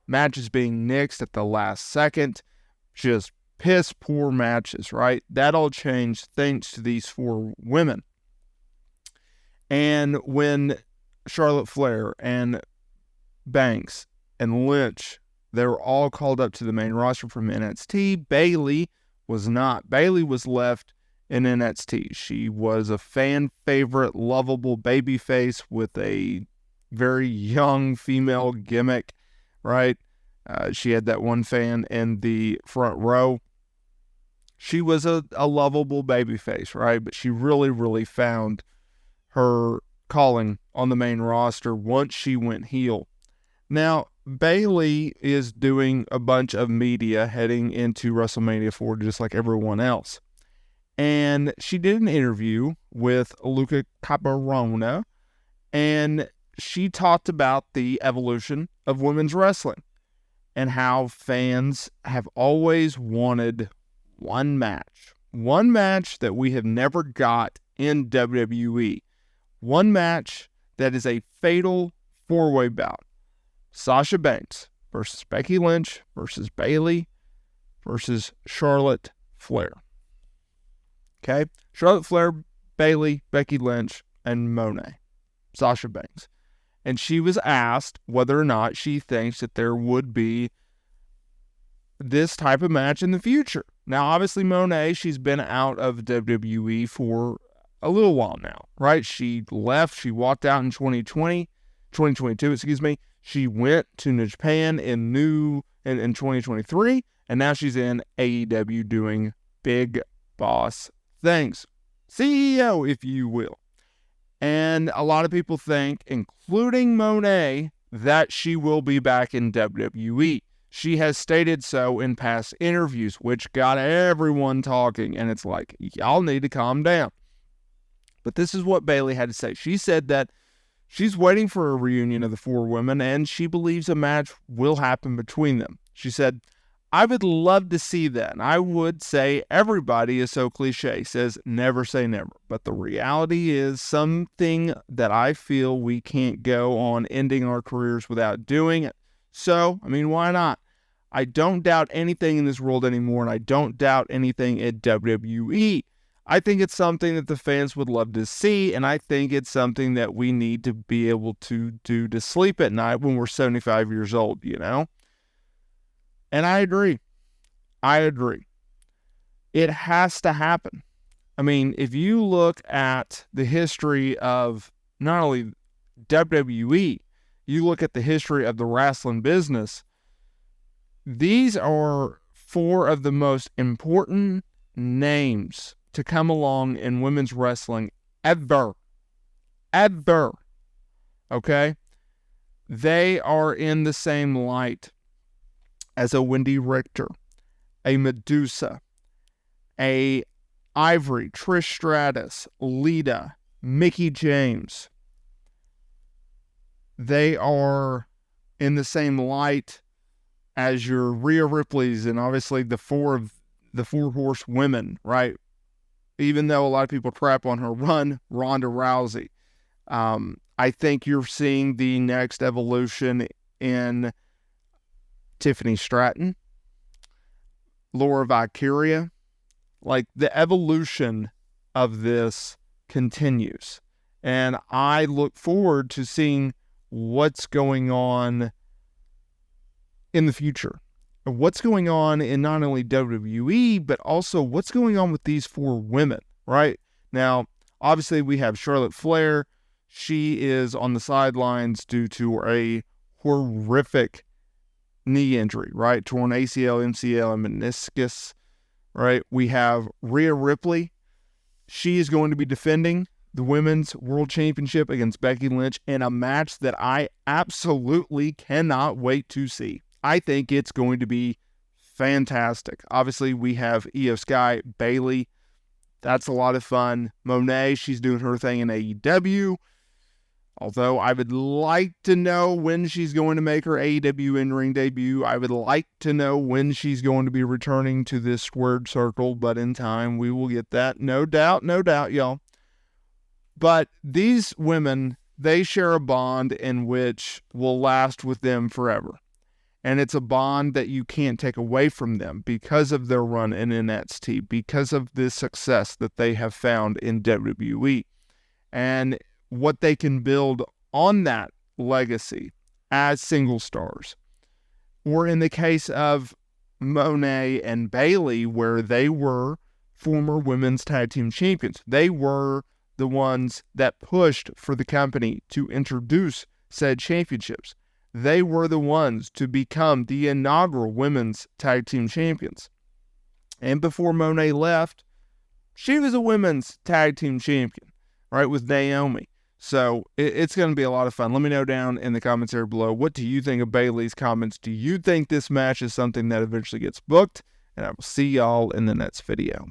matches being nixed at the last second, just piss poor matches, right? That all changed thanks to these four women. And when Charlotte Flair and Banks and Lynch, they were all called up to the main roster from NXT. Bayley was not. Bayley was left in NXT. She was a fan favorite, lovable babyface with a very young female gimmick, right? She had that one fan in the front row. She was a lovable babyface, right? But she really, really found her calling on the main roster once she went heel. Now, Bayley is doing a bunch of media heading into WrestleMania 4 just like everyone else. And she did an interview with Luca Caparona, and she talked about the evolution of women's wrestling and how fans have always wanted one match that we have never got in WWE. One match that is a fatal four-way bout. Sasha Banks versus Becky Lynch versus Bayley versus Charlotte Flair. Okay? Charlotte Flair, Bayley, Becky Lynch, and Monet. Sasha Banks. And she was asked whether or not she thinks that there would be this type of match in the future. Now, obviously, Monet, she's been out of WWE for a little while now, right? She left. She walked out in 2022, excuse me. She went to New Japan in 2023, and now she's in AEW doing big boss things. CEO, if you will. And a lot of people think, including Monet, that she will be back in WWE. She has stated so in past interviews, which got everyone talking, and it's like, y'all need to calm down. But this is what Bayley had to say. She said that she's waiting for a reunion of the four women, and she believes a match will happen between them. She said, I would love to see that. And I would say everybody is so cliche, says never say never. But the reality is something that I feel we can't go on ending our careers without doing it. So, I mean, why not? I don't doubt anything in this world anymore, and I don't doubt anything at WWE. I think it's something that the fans would love to see, and I think it's something that we need to be able to do to sleep at night when we're 75 years old, you know? And I agree. It has to happen. I mean, if you look at the history of not only WWE, you look at the history of the wrestling business, these are four of the most important names to come along in women's wrestling ever. Okay? They are in the same light as a Wendy Richter, a Medusa, a Ivory, Trish Stratus, Lita, Mickie James. They are in the same light as your Rhea Ripley's and obviously the Four Horsewomen, right? Even though a lot of people crap on her run, Ronda Rousey. I think you're seeing the next evolution in Tiffany Stratton, Laura Valkyria. Like, the evolution of this continues. And I look forward to seeing what's going on in the future. What's going on in not only WWE, but also what's going on with these four women, right? Now, obviously, we have Charlotte Flair. She is on the sidelines due to a horrific knee injury, right? Torn ACL, MCL, and meniscus, right? We have Rhea Ripley. She is going to be defending the Women's World Championship against Becky Lynch in a match that I absolutely cannot wait to see. I think it's going to be fantastic. Obviously, we have Io Sky, Bayley. That's a lot of fun. Monet, she's doing her thing in AEW. Although I would like to know when she's going to make her AEW in-ring debut. I would like to know when she's going to be returning to this squared circle, but in time we will get that. No doubt, y'all. But these women, they share a bond in which will last with them forever. And it's a bond that you can't take away from them because of their run in NXT, because of the success that they have found in WWE, and what they can build on that legacy as single stars. Or in the case of Monet and Bayley, where they were former women's tag team champions. They were the ones that pushed for the company to introduce said championships. They were the ones to become the inaugural women's tag team champions. And before Monet left, she was a women's tag team champion, right, with Naomi. So it's going to be a lot of fun. Let me know down in the comments area below, what do you think of Bayley's comments? Do you think this match is something that eventually gets booked? And I will see y'all in the next video.